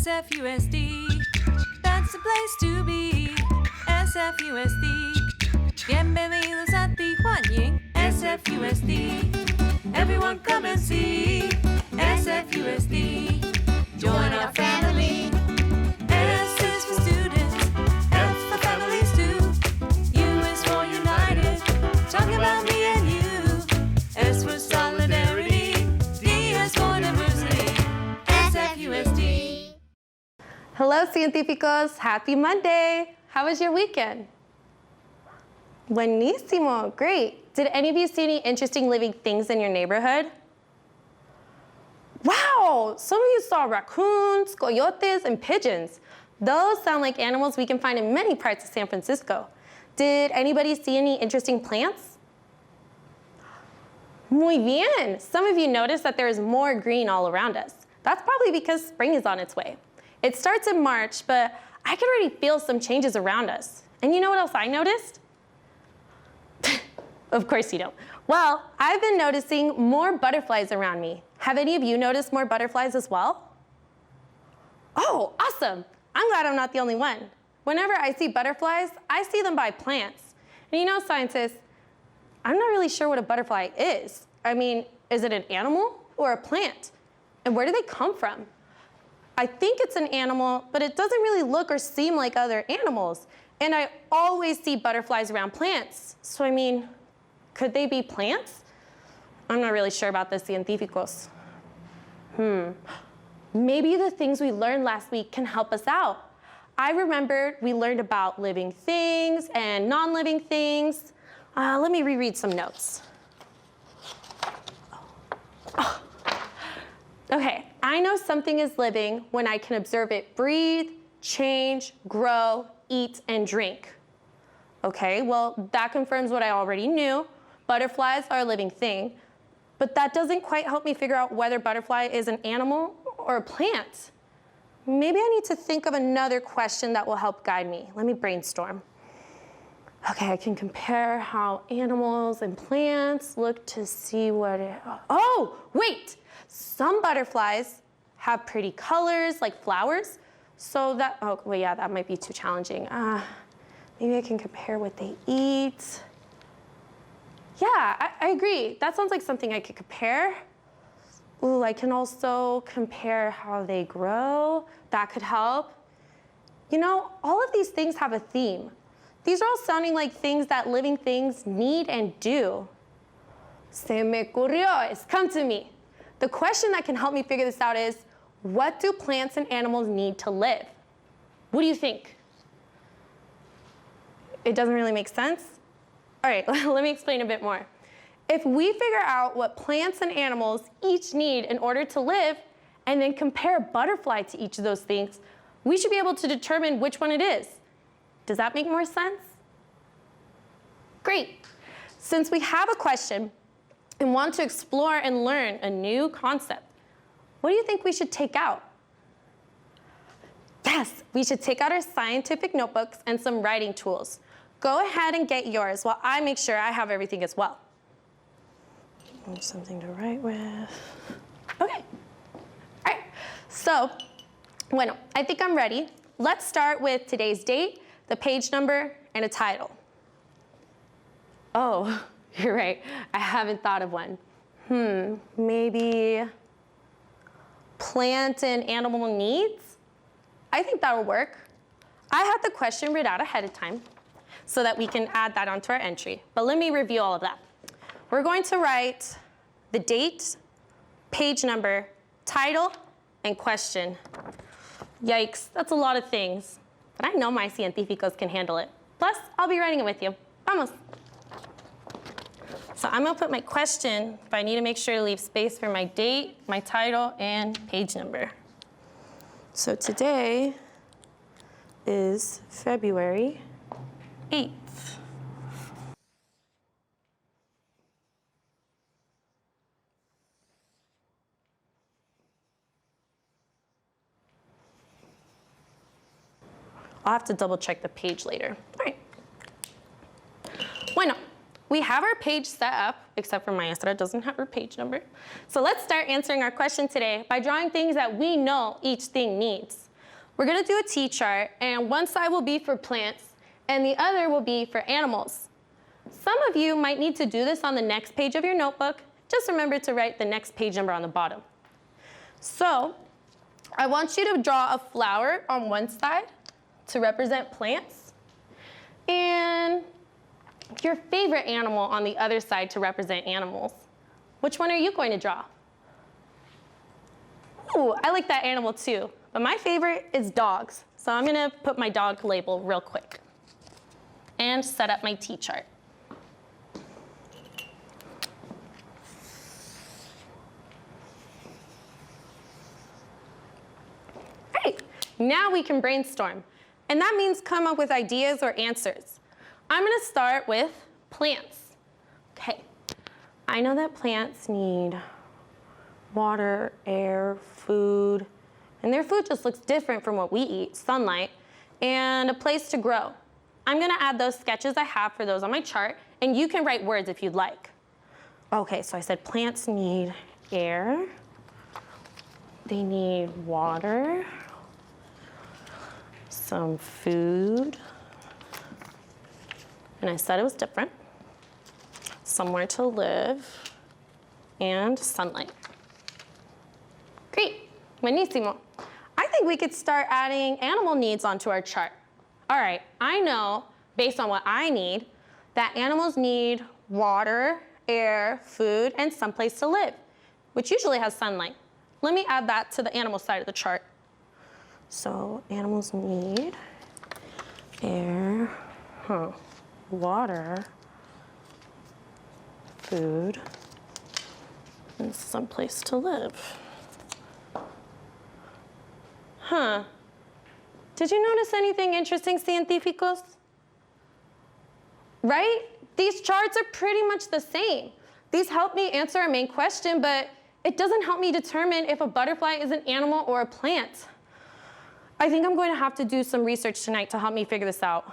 SFUSD, that's the place to be. SFUSD, bienvenidos a Tijuana. SFUSD, everyone come and see. SFUSD, join our family. S is for students, F for families too. U is for united, talking about me and you. S for solidarity, D is for diversity. SFUSD. Hello, Científicos. Happy Monday. How was your weekend? Buenísimo. Great. Did any of you see any interesting living things in your neighborhood? Wow, some of you saw raccoons, coyotes, and pigeons. Those sound like animals we can find in many parts of San Francisco. Did anybody see any interesting plants? Muy bien. Some of you noticed that there is more green all around us. That's probably because spring is on its way. It starts in March, but I can already feel some changes around us. And you know what else I noticed? Of course you don't. Well, I've been noticing more butterflies around me. Have any of you noticed more butterflies as well? Oh, awesome. I'm glad I'm not the only one. Whenever I see butterflies, I see them by plants. And you know, scientists, I'm not really sure what a butterfly is. I mean, is it an animal or a plant? And where do they come from? I think it's an animal, but it doesn't really look or seem like other animals. And I always see butterflies around plants. So I mean, could they be plants? I'm not really sure about the científicos. Maybe the things we learned last week can help us out. I remembered we learned about living things and non-living things. Let me reread some notes. Okay, I know something is living when I can observe it breathe, change, grow, eat, and drink. Okay, well, that confirms what I already knew. Butterflies are a living thing, but that doesn't quite help me figure out whether butterfly is an animal or a plant. Maybe I need to think of another question that will help guide me. Let me brainstorm. Okay, I can compare how animals and plants look to see what it... Oh, wait! Some butterflies have pretty colors like flowers, so that... Oh, wait, yeah, that might be too challenging. Maybe I can compare what they eat. Yeah, I agree. That sounds like something I could compare. Ooh, I can also compare how they grow. That could help. You know, all of these things have a theme. These are all sounding like things that living things need and do. Se me ocurrió, it's come to me. The question that can help me figure this out is, what do plants and animals need to live? What do you think? It doesn't really make sense? All right, let me explain a bit more. If we figure out what plants and animals each need in order to live, and then compare a butterfly to each of those things, we should be able to determine which one it is. Does that make more sense? Great. Since we have a question and want to explore and learn a new concept, what do you think we should take out? Yes, we should take out our scientific notebooks and some writing tools. Go ahead and get yours while I make sure I have everything as well. Something to write with. Okay. All right. So, bueno, I think I'm ready. Let's start with today's date, the page number, and a title. Oh, you're right. I haven't thought of one. Maybe plant and animal needs? I think that'll work. I had the question read out ahead of time so that we can add that onto our entry. But let me review all of that. We're going to write the date, page number, title, and question. Yikes, that's a lot of things. But I know my científicos can handle it. Plus, I'll be writing it with you. Vamos. So I'm gonna put my question, but I need to make sure to leave space for my date, my title, and page number. So today is February 8th. I'll have to double check the page later. All right. Bueno, we have our page set up, except for Maestra doesn't have her page number. So let's start answering our question today by drawing things that we know each thing needs. We're gonna do a T-chart, and one side will be for plants, and the other will be for animals. Some of you might need to do this on the next page of your notebook. Just remember to write the next page number on the bottom. So, I want you to draw a flower on one side to represent plants, and your favorite animal on the other side to represent animals. Which one are you going to draw? Ooh, I like that animal too, but my favorite is dogs. So I'm gonna put my dog label real quick and set up my T-chart. Great, now we can brainstorm. And that means come up with ideas or answers. I'm gonna start with plants. Okay, I know that plants need water, air, food, and their food just looks different from what we eat, sunlight, and a place to grow. I'm gonna add those sketches I have for those on my chart, and you can write words if you'd like. Okay, so I said plants need air, they need water, some food, and I said it was different, somewhere to live, and sunlight. Great, buenísimo. I think we could start adding animal needs onto our chart. All right, I know, based on what I need, that animals need water, air, food, and someplace to live, which usually has sunlight. Let me add that to the animal side of the chart. So animals need air, water, food, and someplace to live. Did you notice anything interesting, científicos? Right? These charts are pretty much the same. These help me answer our main question, but it doesn't help me determine if a butterfly is an animal or a plant. I think I'm going to have to do some research tonight to help me figure this out.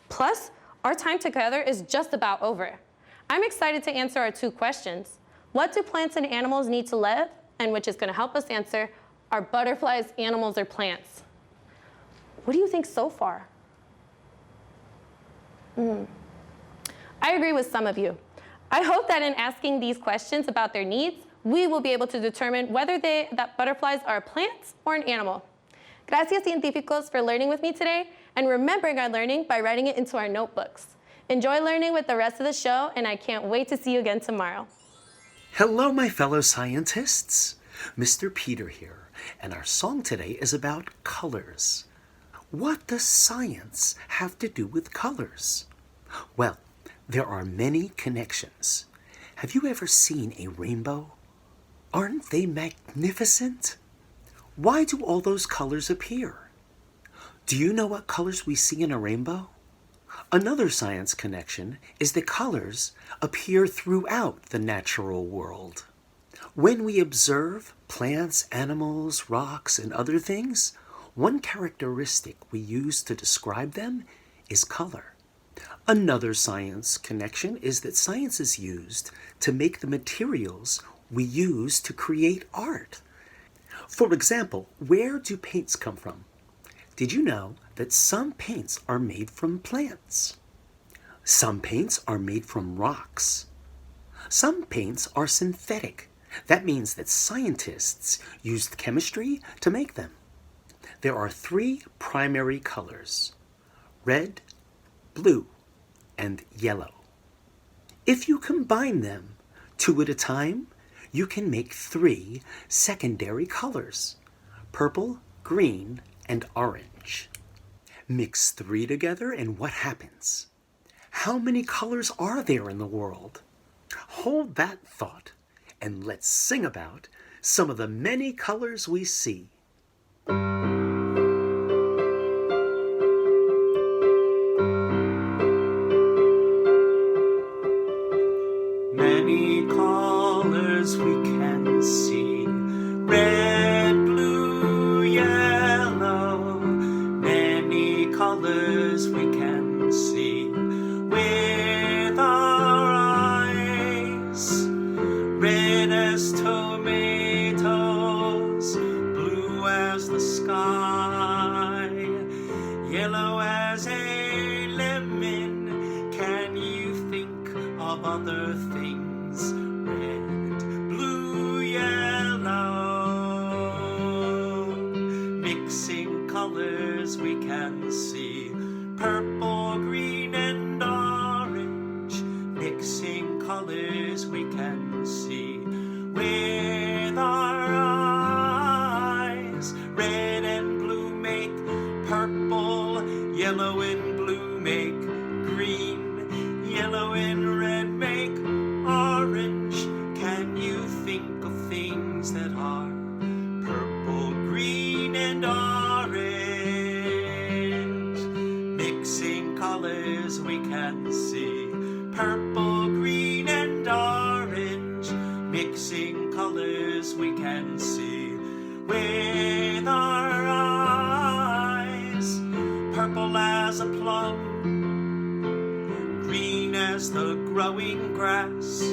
Plus, our time together is just about over. I'm excited to answer our two questions. What do plants and animals need to live? And which is going to help us answer, are butterflies animals or plants? What do you think so far? I agree with some of you. I hope that in asking these questions about their needs, we will be able to determine whether that butterflies are plants or an animal. Gracias, científicos, for learning with me today and remembering our learning by writing it into our notebooks. Enjoy learning with the rest of the show, and I can't wait to see you again tomorrow. Hello, my fellow scientists. Mr. Peter here, and our song today is about colors. What does science have to do with colors? Well, there are many connections. Have you ever seen a rainbow? Aren't they magnificent? Why do all those colors appear? Do you know what colors we see in a rainbow? Another science connection is that colors appear throughout the natural world. When we observe plants, animals, rocks, and other things, one characteristic we use to describe them is color. Another science connection is that science is used to make the materials we use to create art. For example, where do paints come from? Did you know that some paints are made from plants? Some paints are made from rocks. Some paints are synthetic. That means that scientists used chemistry to make them. There are three primary colors: red, blue, and yellow. If you combine them 2 at a time, you can make 3 secondary colors: purple, green, and orange. Mix 3 together and what happens? How many colors are there in the world? Hold that thought and let's sing about some of the many colors we see. Many colors we can see: red, blue, yellow. Many colors we can see with our eyes. Red as tomatoes, blue colors we can see. Purple, green, and orange. Mixing colors we can see with our eyes. Red and blue make purple. Yellow and blue make green. Yellow and red make orange. Can you think of things that are purple, green, and orange? Mixing colors we can see. Purple, green, and orange. Mixing colors we can see with our eyes. Purple as a plum, green as the growing grass,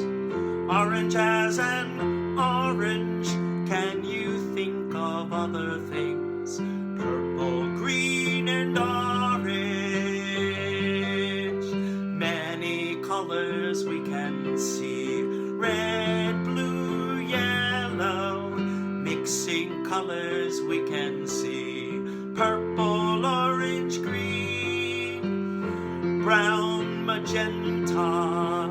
orange as an orange. Can you think of other things? Purple, green, and orange. Many colors we can see. Red, blue, yellow. Mixing colors we can see. Purple, orange, green. Brown, magenta.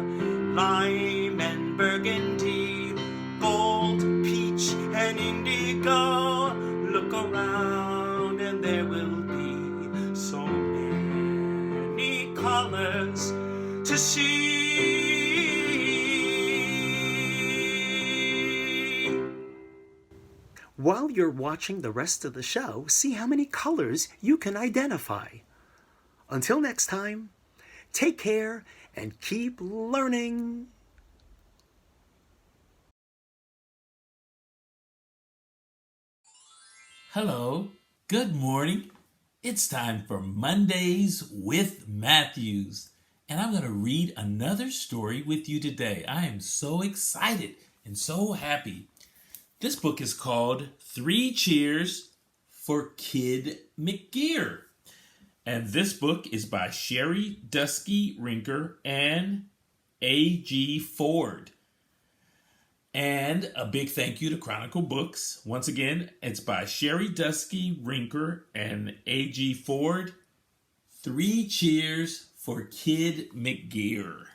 Lime and burgundy. Gold, peach, and indigo. Look around and there will be so many colors to see. While you're watching the rest of the show, see how many colors you can identify. Until next time, take care and keep learning. Hello, good morning. It's time for Mondays with Matthews. And I'm going to read another story with you today. I am so excited and so happy. This book is called 3 Cheers for Kid McGear. And this book is by Sherry Dusky Rinker and A.G. Ford. And a big thank you to Chronicle Books. Once again, it's by Sherry Dusky Rinker and A.G. Ford. 3 Cheers for Kid McGear.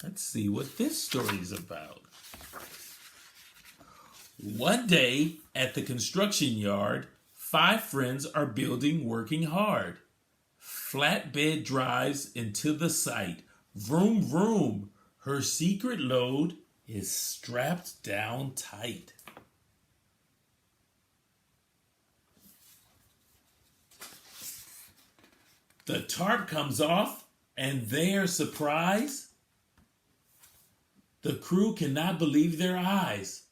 Let's see what this story is about. One day at the construction yard, 5 friends are building working hard. Flatbed drives into the site. Vroom, vroom. Her secret load is strapped down tight. The tarp comes off, and their surprise, the crew cannot believe their eyes.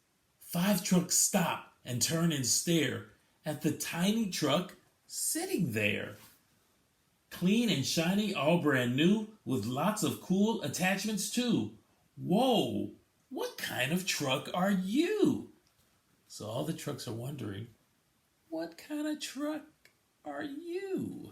5 trucks stop and turn and stare at the tiny truck sitting there. Clean and shiny, all brand new, with lots of cool attachments too. Whoa, what kind of truck are you? So all the trucks are wondering, what kind of truck are you?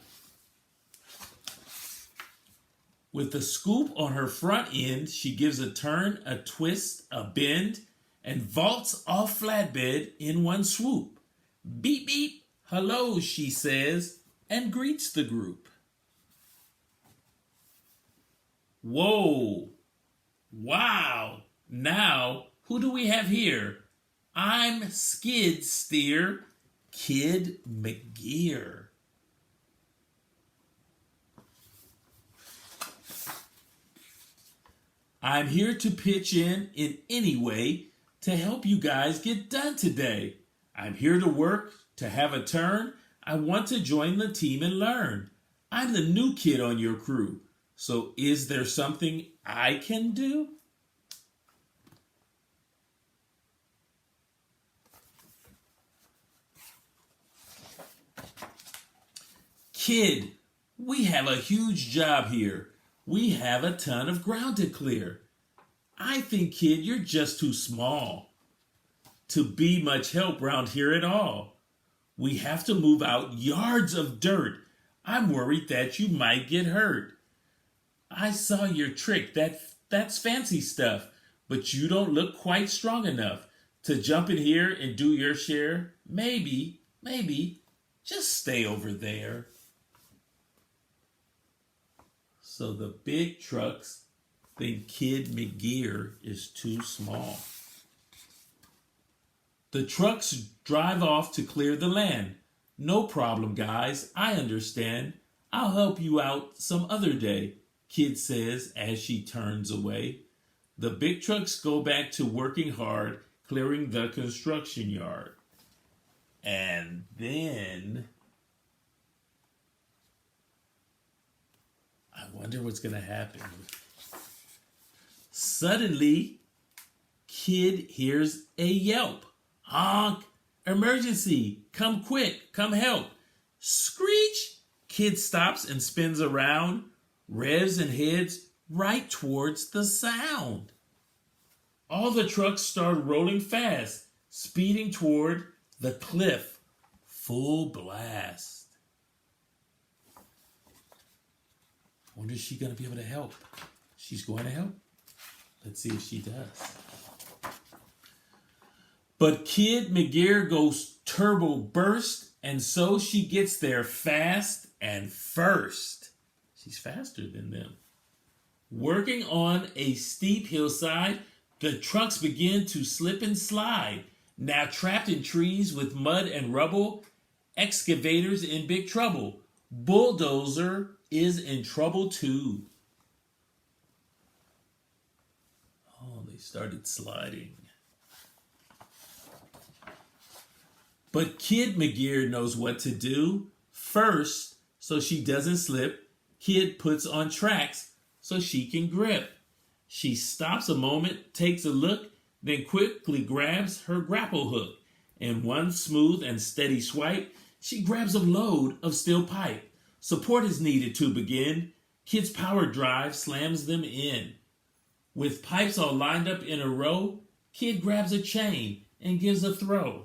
With the scoop on her front end, she gives a turn, a twist, a bend, and vaults off flatbed in one swoop. Beep, beep, hello, she says, and greets the group. Whoa, wow, now who do we have here? I'm skid steer Kid McGear. I'm here to pitch in any way to help you guys get done today. I'm here to work, to have a turn. I want to join the team and learn. I'm the new kid on your crew. So is there something I can do? Kid, we have a huge job here. We have a ton of ground to clear. I think, kid, you're just too small to be much help round here at all. We have to move out yards of dirt. I'm worried that you might get hurt. I saw your trick. That's fancy stuff, but you don't look quite strong enough to jump in here and do your share. Maybe, Just stay over there. So the big trucks think Kid McGear is too small. The trucks drive off to clear the land. No problem, guys. I understand. I'll help you out some other day, Kid says as she turns away. The big trucks go back to working hard, clearing the construction yard. And then I wonder what's going to happen. Suddenly, Kid hears a yelp. Honk! Emergency! Come quick! Come help! Screech! Kid stops and spins around, revs and heads right towards the sound. All the trucks start rolling fast, speeding toward the cliff, full blast. I wonder if she's going to be able to help. She's going to help? Let's see if she does. But Kid McGear goes turbo burst, and so she gets there fast and first. She's faster than them. Working on a steep hillside, the trucks begin to slip and slide. Now trapped in trees with mud and rubble, excavator's in big trouble. Bulldozer is in trouble too. Oh, they started sliding. But Kid McGear knows what to do. First, so she doesn't slip, Kid puts on tracks so she can grip. She stops a moment, takes a look, then quickly grabs her grapple hook. In one smooth and steady swipe, she grabs a load of steel pipe. Support is needed to begin. Kid's power drive slams them in. With pipes all lined up in a row, Kid grabs a chain and gives a throw.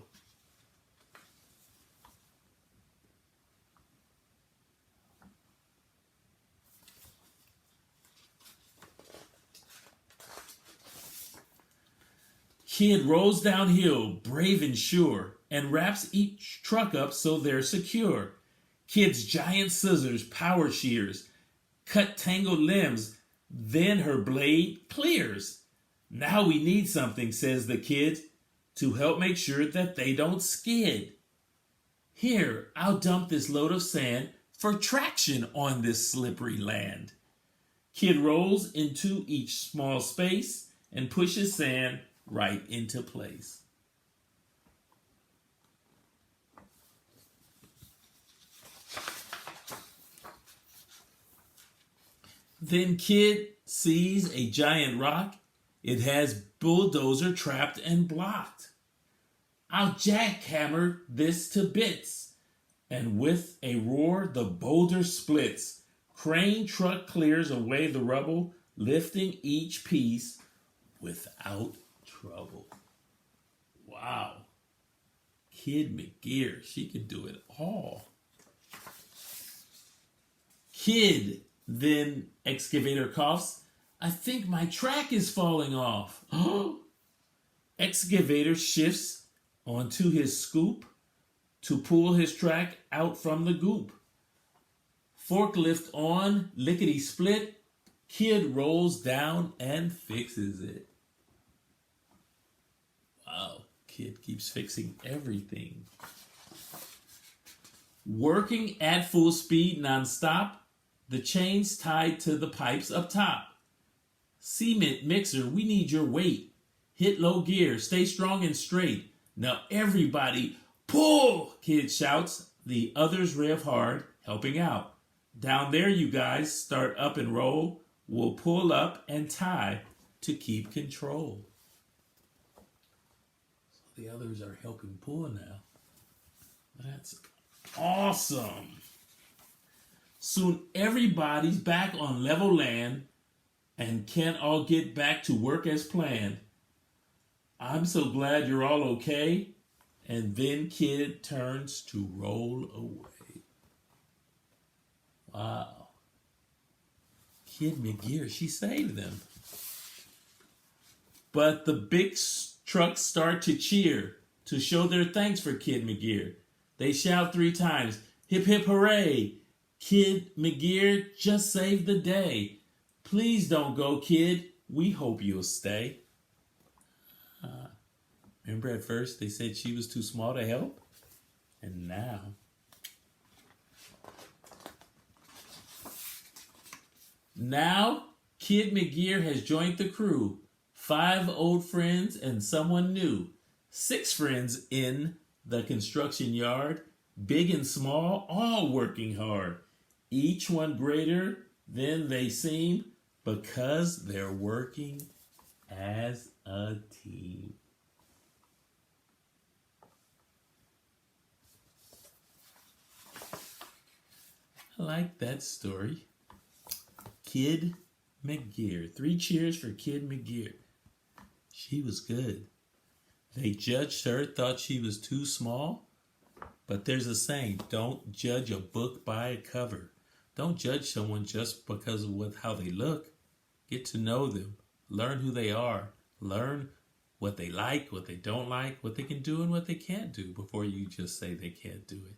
Kid rolls downhill, brave and sure, and wraps each truck up so they're secure. Kid's giant scissors, power shears, cut tangled limbs, then her blade clears. Now we need something, says the kid, to help make sure that they don't skid. Here, I'll dump this load of sand for traction on this slippery land. Kid rolls into each small space and pushes sand right into place. Then Kid sees a giant rock. It has Bulldozer trapped and blocked. I'll jackhammer this to bits. And with a roar, the boulder splits. Crane truck clears away the rubble, lifting each piece without trouble. Wow. Kid McGear, she can do it all. Kid, then excavator coughs, I think my track is falling off. Excavator shifts onto his scoop to pull his track out from the goop. Forklift on, lickety split, Kid rolls down and fixes it. Wow, Kid keeps fixing everything. Working at full speed nonstop, the chains tied to the pipes up top. Cement mixer, we need your weight. Hit low gear, stay strong and straight. Now everybody pull, Kid shouts. The others rev hard, helping out. Down there, you guys, start up and roll. We'll pull up and tie to keep control. The others are helping pull now. That's awesome. Soon everybody's back on level land and can all get back to work as planned. I'm so glad you're all okay. And then Kid turns to roll away. Wow. Kid McGear, she saved them. But the big trucks start to cheer to show their thanks for Kid McGear. They shout 3 times, hip hip hooray! Kid McGear just saved the day. Please don't go, kid. We hope you'll stay. Remember at first they said she was too small to help? And now Kid McGear has joined the crew. 5 old friends and someone new. 6 friends in the construction yard. Big and small, all working hard. Each one greater than they seem because they're working as a team. I like that story. Kid McGear. 3 cheers for Kid McGear. She was good. They judged her, thought she was too small. But there's a saying, don't judge a book by a cover. Don't judge someone just because of how they look. Get to know them. Learn who they are. Learn what they like, what they don't like, what they can do and what they can't do before you just say they can't do it.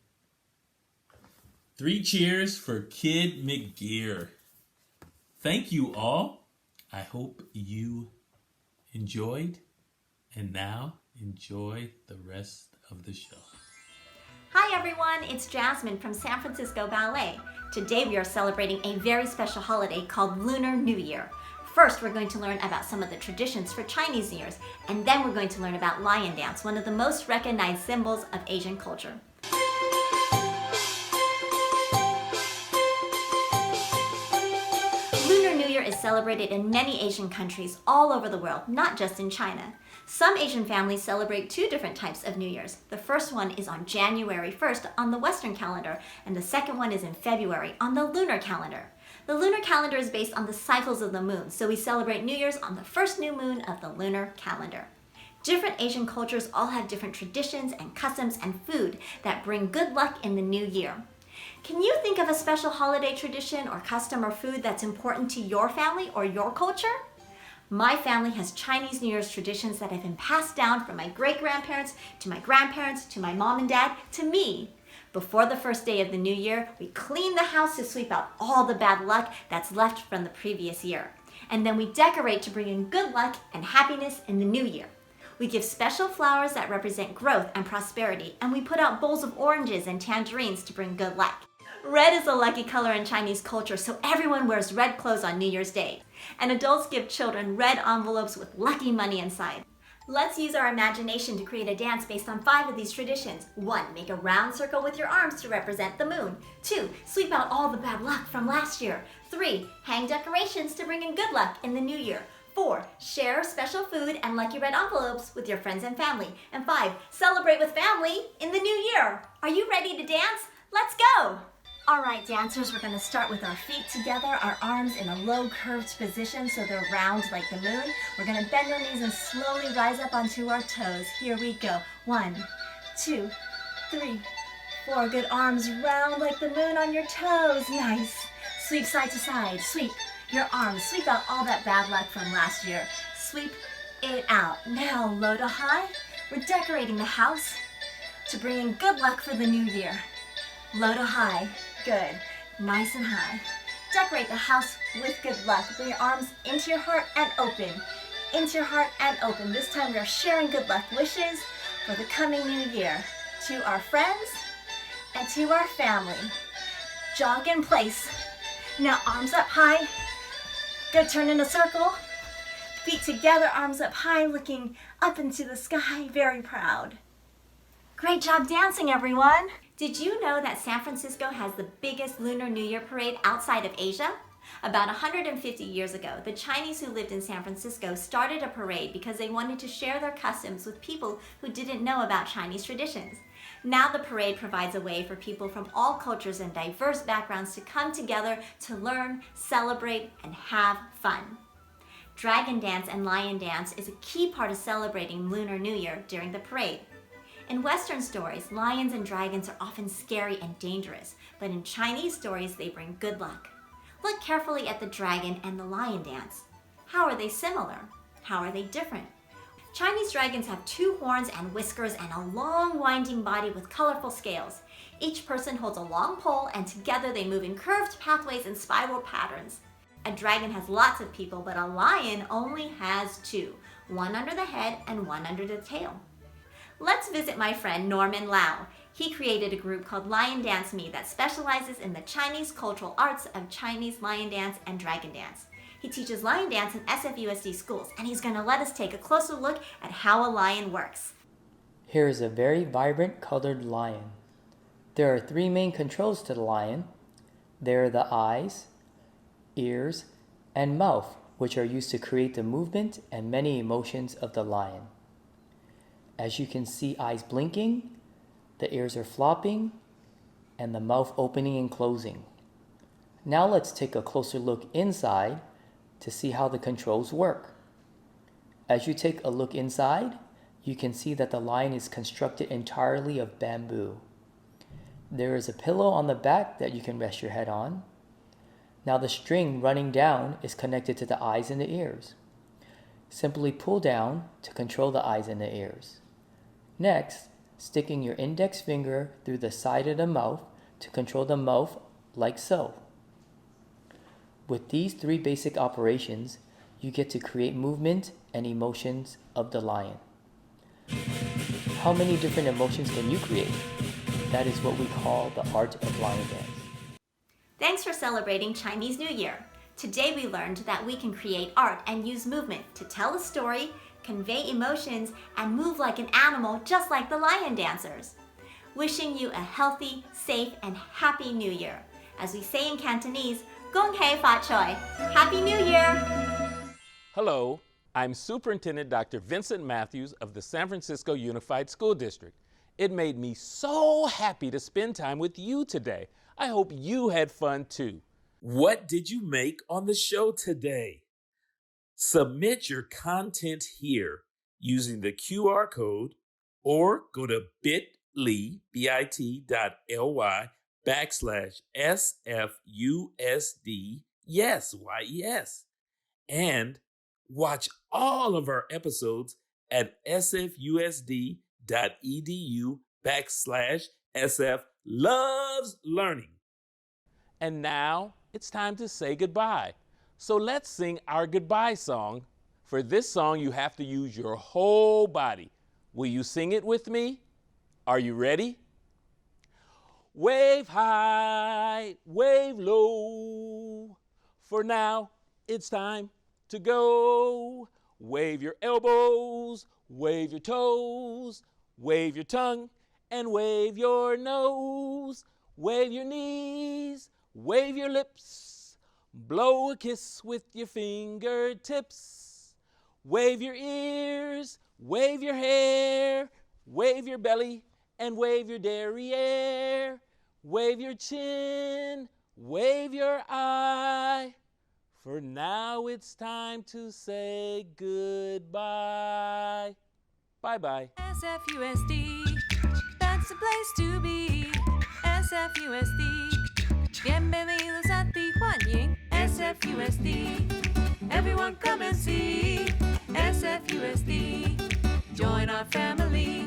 3 cheers for Kid McGear. Thank you all. I hope you enjoyed. And now enjoy the rest of the show. Hi everyone, it's Jasmine from San Francisco Ballet. Today we are celebrating a very special holiday called Lunar New Year. First, we're going to learn about some of the traditions for Chinese New Year's, and then we're going to learn about lion dance, one of the most recognized symbols of Asian culture. Lunar New Year is celebrated in many Asian countries all over the world, not just in China. Some Asian families celebrate 2 different types of New Year's. The first one is on January 1st on the Western calendar, and the second one is in February on the lunar calendar. The lunar calendar is based on the cycles of the moon, so we celebrate New Year's on the first new moon of the lunar calendar. Different Asian cultures all have different traditions and customs and food that bring good luck in the new year. Can you think of a special holiday tradition or custom or food that's important to your family or your culture? My family has Chinese New Year's traditions that have been passed down from my great-grandparents to my grandparents to my mom and dad to me. Before the first day of the new year, we clean the house to sweep out all the bad luck that's left from the previous year. And then we decorate to bring in good luck and happiness in the new year. We give special flowers that represent growth and prosperity, and we put out bowls of oranges and tangerines to bring good luck. Red is a lucky color in Chinese culture, so everyone wears red clothes on New Year's Day. And adults give children red envelopes with lucky money inside. Let's use our imagination to create a dance based on 5 of these traditions. 1. Make a round circle with your arms to represent the moon. 2. Sweep out all the bad luck from last year. 3. Hang decorations to bring in good luck in the new year. 4. Share special food and lucky red envelopes with your friends and family. And 5. Celebrate with family in the new year. Are you ready to dance? Let's go! All right, dancers, we're going to start with our feet together, our arms in a low curved position so they're round like the moon. We're going to bend our knees and slowly rise up onto our toes. Here we go. 1, 2, 3, 4. Good, arms round like the moon on your toes. Nice. Sweep side to side. Sweep your arms. Sweep out all that bad luck from last year. Sweep it out. Now, low to high. We're decorating the house to bring in good luck for the new year. Low to high. Good. Nice and high. Decorate the house with good luck. Bring your arms into your heart and open. Into your heart and open. This time we are sharing good luck wishes for the coming new year. To our friends and to our family. Jog in place. Now arms up high. Good. Turn in a circle. Feet together, arms up high, looking up into the sky. Very proud. Great job dancing, everyone. Did you know that San Francisco has the biggest Lunar New Year parade outside of Asia? About 150 years ago, the Chinese who lived in San Francisco started a parade because they wanted to share their customs with people who didn't know about Chinese traditions. Now the parade provides a way for people from all cultures and diverse backgrounds to come together to learn, celebrate, and have fun. Dragon dance and lion dance is a key part of celebrating Lunar New Year during the parade. In Western stories, lions and dragons are often scary and dangerous, but in Chinese stories, they bring good luck. Look carefully at the dragon and the lion dance. How are they similar? How are they different? Chinese dragons have 2 horns and whiskers and a long winding body with colorful scales. Each person holds a long pole and together they move in curved pathways and spiral patterns. A dragon has lots of people, but a lion only has 2, one under the head and one under the tail. Let's visit my friend Norman Lau. He created a group called Lion Dance Me that specializes in the Chinese cultural arts of Chinese lion dance and dragon dance. He teaches lion dance in SFUSD schools, and he's going to let us take a closer look at how a lion works. Here is a very vibrant colored lion. There are 3 main controls to the lion. There are the eyes, ears, and mouth, which are used to create the movement and many emotions of the lion. As you can see, eyes blinking, the ears are flopping, and the mouth opening and closing. Now let's take a closer look inside to see how the controls work. As you take a look inside, you can see that the lion is constructed entirely of bamboo. There is a pillow on the back that you can rest your head on. Now the string running down is connected to the eyes and the ears. Simply pull down to control the eyes and the ears. Next, sticking your index finger through the side of the mouth to control the mouth like so. With these 3 basic operations, you get to create movement and emotions of the lion. How many different emotions can you create? That is what we call the art of lion dance. Thanks for celebrating Chinese New Year. Today we learned that we can create art and use movement to tell a story, convey emotions, and move like an animal just like the lion dancers. Wishing you a healthy, safe, and happy New Year. As we say in Cantonese, Gong Hei Fa Choi. Happy New Year! Hello, I'm Superintendent Dr. Vincent Matthews of the San Francisco Unified School District. It made me so happy to spend time with you today. I hope you had fun too. What did you make on the show today? Submit your content here using the QR code or go to bit.ly, bit.ly/SFUSD, yes, and watch all of our episodes at sfusd.edu/SF-loves-learning. And now it's time to say goodbye. So let's sing our goodbye song. For this song, you have to use your whole body. Will you sing it with me? Are you ready? Wave high, wave low. For now, it's time to go. Wave your elbows, wave your toes, wave your tongue, and wave your nose. Wave your knees, wave your lips, blow a kiss with your fingertips. Wave your ears, wave your hair, wave your belly, and wave your derriere. Wave your chin, wave your eye. For now it's time to say goodbye. Bye-bye. SFUSD, that's the place to be. SFUSD, bienvenidos a ti, 欢迎 SFUSD. Everyone come and see SFUSD. Join our family.